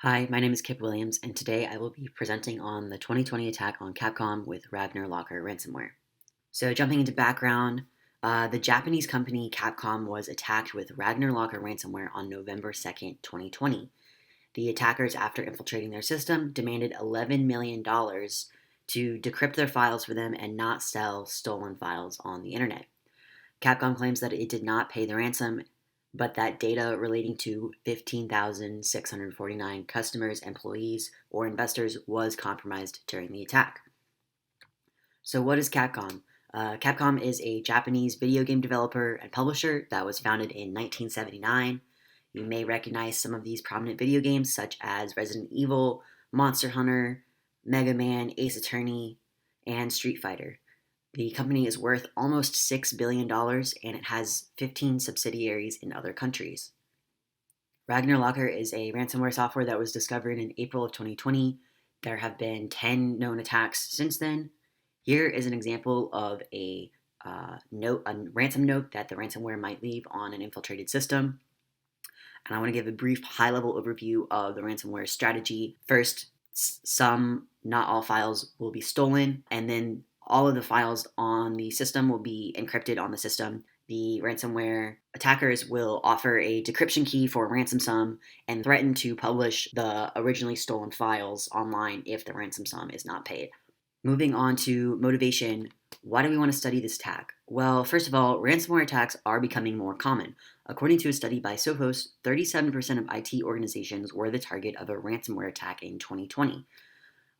Hi, my name is Kip Williams, and today I will be presenting on the 2020 attack on Capcom with Ragnar ransomware. So, jumping into background, the Japanese company Capcom was attacked with Ragnar ransomware on November 2nd, 2020. The attackers, after infiltrating their system, demanded $11 million to decrypt their files for them and not sell stolen files on the internet. Capcom claims that it did not pay the ransom, but that data relating to 15,649 customers, employees, or investors was compromised during the attack. So, what is Capcom? Capcom is a Japanese video game developer and publisher that was founded in 1979. You may recognize some of these prominent video games, such as Resident Evil, Monster Hunter, Mega Man, Ace Attorney, and Street Fighter. The company is worth almost $6 billion and it has 15 subsidiaries in other countries. Ragnar is a ransomware software that was discovered in April of 2020. There have been 10 known attacks since then. Here is an example of a ransom note that the ransomware might leave on an infiltrated system. And I want to give a brief high level overview of the ransomware strategy. First, some, not all files will be stolen, and then all of the files on the system will be encrypted on the system. The ransomware attackers will offer a decryption key for a ransom sum and threaten to publish the originally stolen files online if the ransom sum is not paid. Moving on to motivation, why do we want to study this attack? Well, first of all, ransomware attacks are becoming more common. According to a study by Sophos, 37% of IT organizations were the target of a ransomware attack in 2020.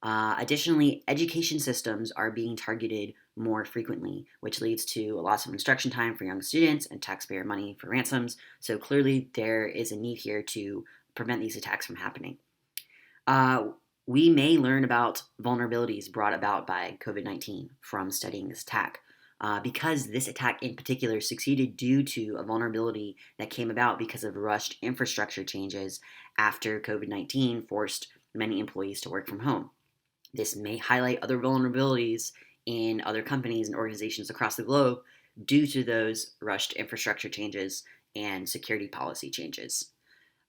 Additionally, education systems are being targeted more frequently, which leads to a loss of instruction time for young students and taxpayer money for ransoms. So clearly, there is a need here to prevent these attacks from happening. We may learn about vulnerabilities brought about by COVID-19 from studying this attack. Because this attack in particular succeeded due to a vulnerability that came about because of rushed infrastructure changes after COVID-19 forced many employees to work from home. This may highlight other vulnerabilities in other companies and organizations across the globe due to those rushed infrastructure changes and security policy changes.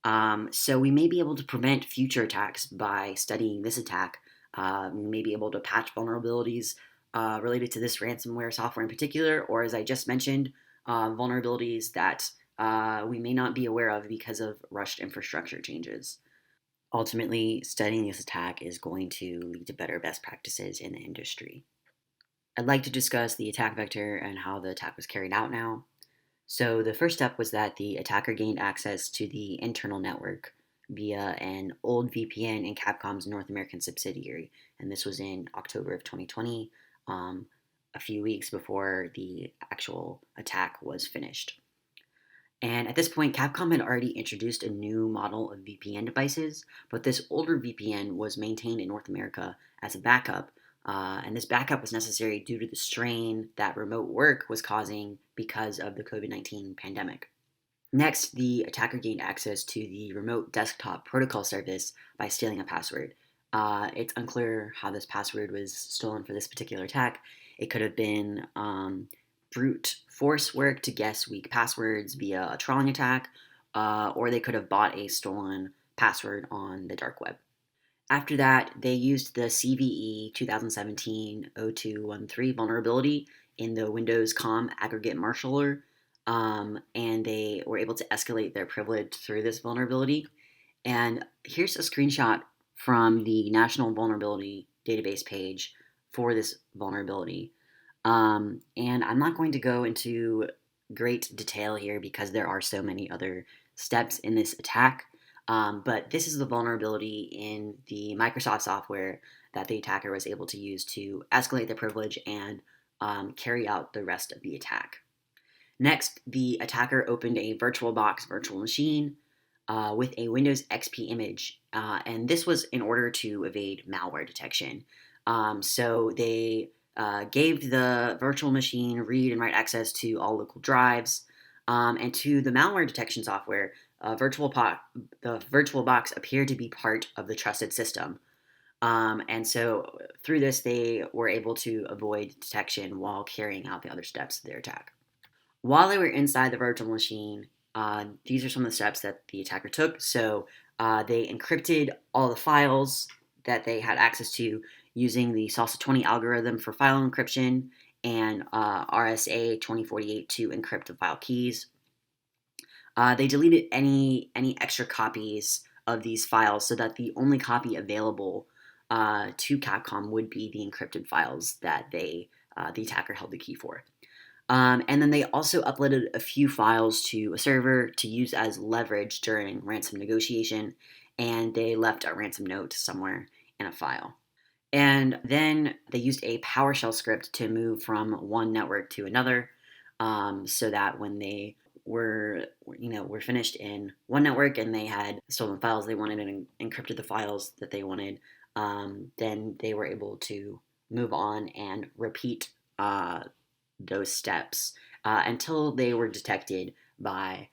So we may be able to prevent future attacks by studying this attack. We may be able to patch vulnerabilities related to this ransomware software in particular, or as I just mentioned, vulnerabilities that we may not be aware of because of rushed infrastructure changes. Ultimately, studying this attack is going to lead to better best practices in the industry. I'd like to discuss the attack vector and how the attack was carried out now. So the first step was that the attacker gained access to the internal network via an old VPN in Capcom's North American subsidiary, and this was in October of 2020, a few weeks before the actual attack was finished. And at this point, Capcom had already introduced a new model of VPN devices, but this older VPN was maintained in North America as a backup. And this backup was necessary due to the strain that remote work was causing because of the COVID-19 pandemic. Next, the attacker gained access to the remote desktop protocol service by stealing a password. It's unclear how this password was stolen for this particular attack. It could have been brute force work to guess weak passwords via a trawling attack, or they could have bought a stolen password on the dark web. After that, they used the CVE 2017-0213 vulnerability in the Windows COM aggregate marshaller, and they were able to escalate their privilege through this vulnerability. And here's a screenshot from the National Vulnerability Database page for this vulnerability. And I'm not going to go into great detail here because there are so many other steps in this attack. But this is the vulnerability in the Microsoft software that the attacker was able to use to escalate the privilege and carry out the rest of the attack. Next, the attacker opened a VirtualBox virtual machine with a Windows XP image, and this was in order to evade malware detection. So they gave the virtual machine read and write access to all local drives, and to the malware detection software. The VirtualBox appeared to be part of the trusted system. And so through this, they were able to avoid detection while carrying out the other steps of their attack. While they were inside the virtual machine, these are some of the steps that the attacker took. So They encrypted all the files that they had access to using the salsa 20 algorithm for file encryption and RSA 2048 to encrypt the file keys. They deleted any extra copies of these files so that the only copy available to Capcom would be the encrypted files that the attacker held the key for. And then they also uploaded a few files to a server to use as leverage during ransom negotiation, and they left a ransom note somewhere in a file. And then they used a PowerShell script to move from one network to another, so that when they were finished in one network and they had stolen files they wanted and encrypted the files that they wanted, then they were able to move on and repeat those steps until they were detected by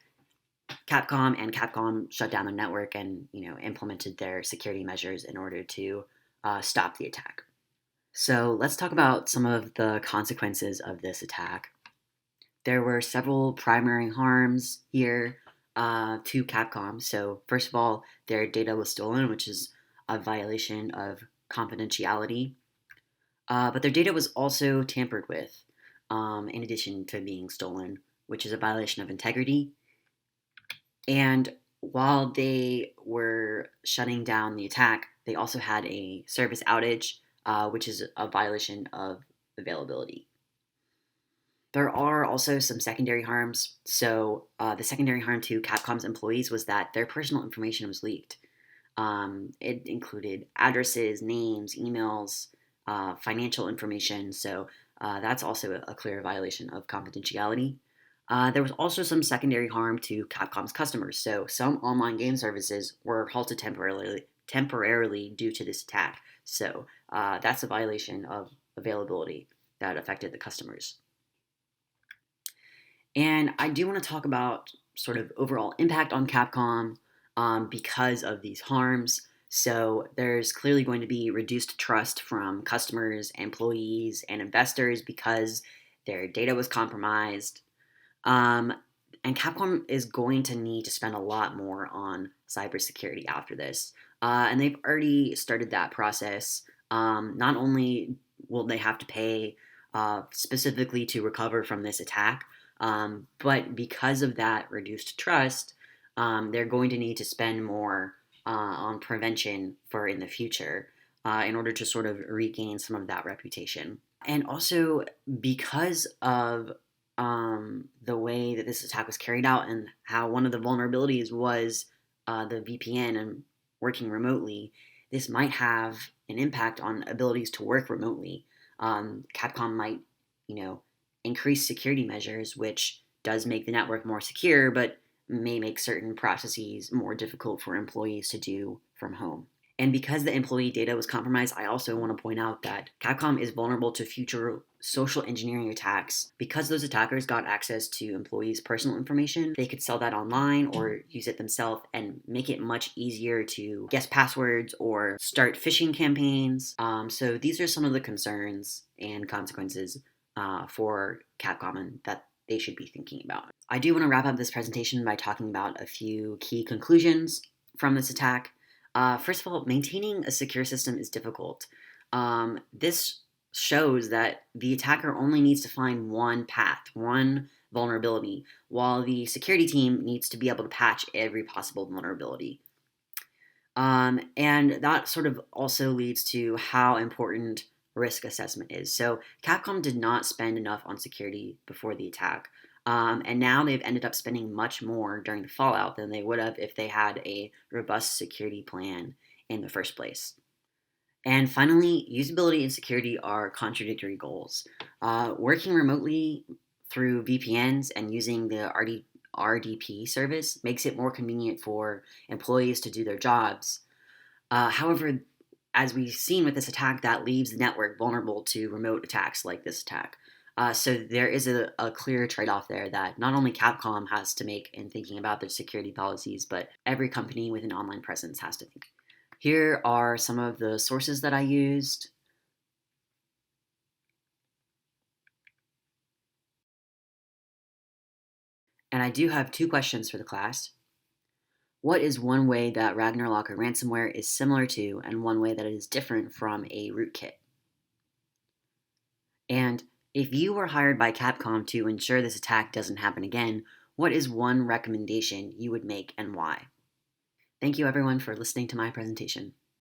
Capcom, and Capcom shut down their network and implemented their security measures in order to stop the attack. So let's talk about some of the consequences of this attack. There were several primary harms here to Capcom. So first of all, their data was stolen, which is a violation of confidentiality. But their data was also tampered with, in addition to being stolen, which is a violation of integrity. And while they were shutting down the attack, they also had a service outage, which is a violation of availability. There are also some secondary harms. So the secondary harm to Capcom's employees was that their personal information was leaked. It included addresses, names, emails, financial information. So that's also a clear violation of confidentiality. There was also some secondary harm to Capcom's customers. So some online game services were halted temporarily due to this attack. So that's a violation of availability that affected the customers. And I do want to talk about sort of overall impact on Capcom because of these harms. So there's clearly going to be reduced trust from customers, employees, and investors because their data was compromised. Um, and Capcom is going to need to spend a lot more on cybersecurity after this. And they've already started that process. Not only will they have to pay specifically to recover from this attack, but because of that reduced trust, they're going to need to spend more on prevention for in the future in order to sort of regain some of that reputation. And also because of the way that this attack was carried out and how one of the vulnerabilities was the VPN and working remotely, this might have an impact on abilities to work remotely. Capcom might, increase security measures, which does make the network more secure, but may make certain processes more difficult for employees to do from home. And because the employee data was compromised, I also want to point out that Capcom is vulnerable to future social engineering attacks. Because those attackers got access to employees' personal information, they could sell that online or use it themselves and make it much easier to guess passwords or start phishing campaigns. So these are some of the concerns and consequences for Capcom and that they should be thinking about. I do want to wrap up this presentation by talking about a few key conclusions from this attack. First of all, maintaining a secure system is difficult. This shows that the attacker only needs to find one path, one vulnerability, while the security team needs to be able to patch every possible vulnerability. And that sort of also leads to how important risk assessment is. So Capcom did not spend enough on security before the attack. And now they've ended up spending much more during the fallout than they would have if they had a robust security plan in the first place. And finally, usability and security are contradictory goals. Working remotely through VPNs and using the RDP service makes it more convenient for employees to do their jobs. However, as we've seen with this attack, that leaves the network vulnerable to remote attacks like this attack. So there is a clear trade-off there that not only Capcom has to make in thinking about their security policies, but every company with an online presence has to think. Here are some of the sources that I used. And I do have two questions for the class. What is one way that Ragnar ransomware is similar to, and one way that it is different from a rootkit? And if you were hired by Capcom to ensure this attack doesn't happen again, what is one recommendation you would make and why? Thank you everyone for listening to my presentation.